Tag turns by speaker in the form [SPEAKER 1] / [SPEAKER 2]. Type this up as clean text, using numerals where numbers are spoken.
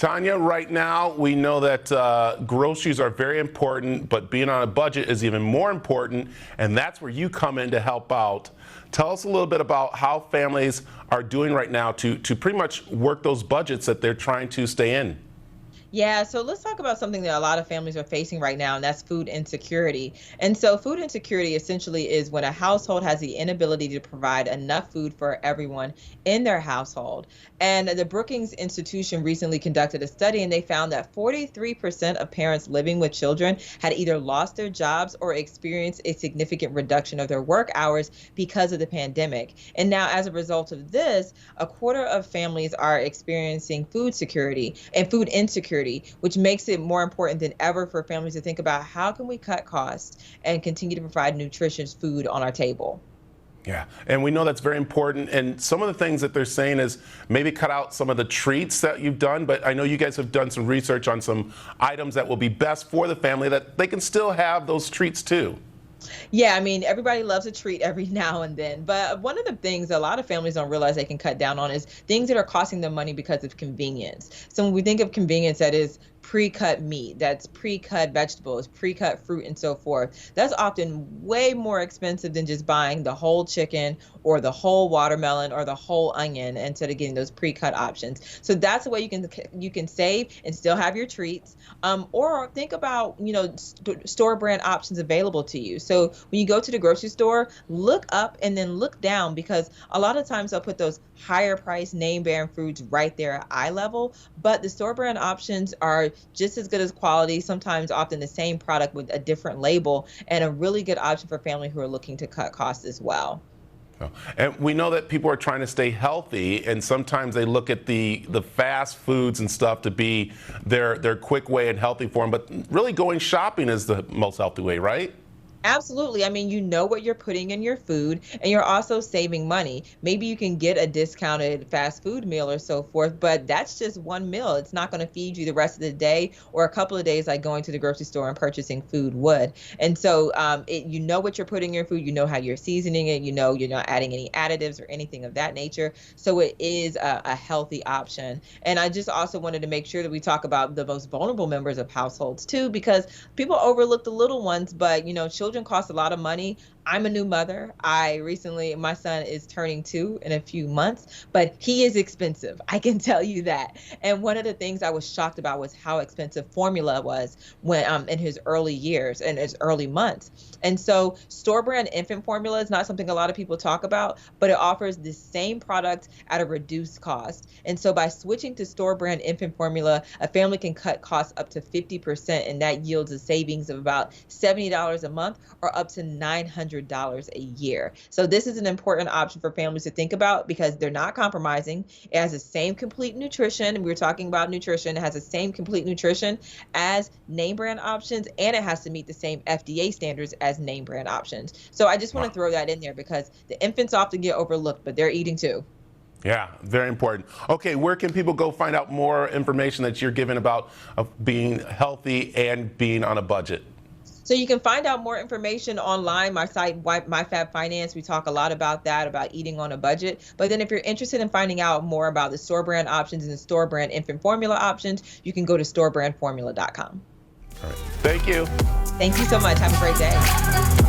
[SPEAKER 1] Tanya, right now we know that groceries are very important, but being on a budget is even more important, and that's where you come in to help out. Tell us a little bit about how families are doing right now to pretty much work those budgets that they're trying to stay in.
[SPEAKER 2] Yeah, so let's talk about something that a lot of families are facing right now, and that's food insecurity. And so, food insecurity essentially is when a household has the inability to provide enough food for everyone in their household. And the Brookings Institution recently conducted a study, and they found that 43% of parents living with children had either lost their jobs or experienced a significant reduction of their work hours because of the pandemic. And now, as a result of this, a quarter of families are experiencing food security and food insecurity, which makes it more important than ever for families to think about how can we cut costs and continue to provide nutritious food on our table.
[SPEAKER 1] Yeah, and we know that's very important. And some of the things that they're saying is maybe cut out some of the treats that you've done. But I know you guys have done some research on some items that will be best for the family that they can still have those treats too.
[SPEAKER 2] Yeah, I mean, everybody loves a treat every now and then. But one of the things a lot of families don't realize they can cut down on is things that are costing them money because of convenience. So when we think of convenience, that is pre-cut meat, that's pre-cut vegetables, pre-cut fruit, and so forth. That's often way more expensive than just buying the whole chicken or the whole watermelon or the whole onion instead of getting those pre-cut options. So that's the way you can save and still have your treats. Or think about store brand options available to you. So when you go to the grocery store, look up and then look down, because a lot of times they'll put those higher priced name brand foods right there at eye level, but the store brand options are just as good as quality, sometimes often the same product with a different label, and a really good option for families who are looking to cut costs as well.
[SPEAKER 1] And we know that people are trying to stay healthy, and sometimes they look at the fast foods and stuff to be their quick way and healthy for them, but really going shopping is the most healthy way, right?
[SPEAKER 2] Absolutely. I mean, you know what you're putting in your food, and you're also saving money. Maybe you can get a discounted fast food meal or so forth, but that's just one meal. It's not going to feed you the rest of the day or a couple of days like going to the grocery store and purchasing food would. And so you know what you're putting in your food, you know how you're seasoning it, you know you're not adding any additives or anything of that nature. So it is a healthy option. And I just also wanted to make sure that we talk about the most vulnerable members of households too, because people overlook the little ones, but children cost a lot of money. I'm a new mother. My son is turning 2 in a few months, but he is expensive. I can tell you that. And one of the things I was shocked about was how expensive formula was when in his early years and his early months. And so store brand infant formula is not something a lot of people talk about, but it offers the same product at a reduced cost. And so by switching to store brand infant formula, a family can cut costs up to 50%, and that yields a savings of about $70 a month or up to $900 a year. So this is an important option for families to think about because they're not compromising. It has the same complete nutrition. We were talking about nutrition. It has the same complete nutrition as name brand options, and it has to meet the same FDA standards as name brand options. So I just want to throw that in there because the infants often get overlooked, but they're eating too.
[SPEAKER 1] Yeah, very important. Okay, where can people go find out more information that you're giving about being healthy and being on a budget?
[SPEAKER 2] So you can find out more information online, my site, MyFab Finance. We talk a lot about that, about eating on a budget. But then if you're interested in finding out more about the store brand options and the store brand infant formula options, you can go to storebrandformula.com.
[SPEAKER 1] All right. Thank you.
[SPEAKER 2] Thank you so much. Have a great day.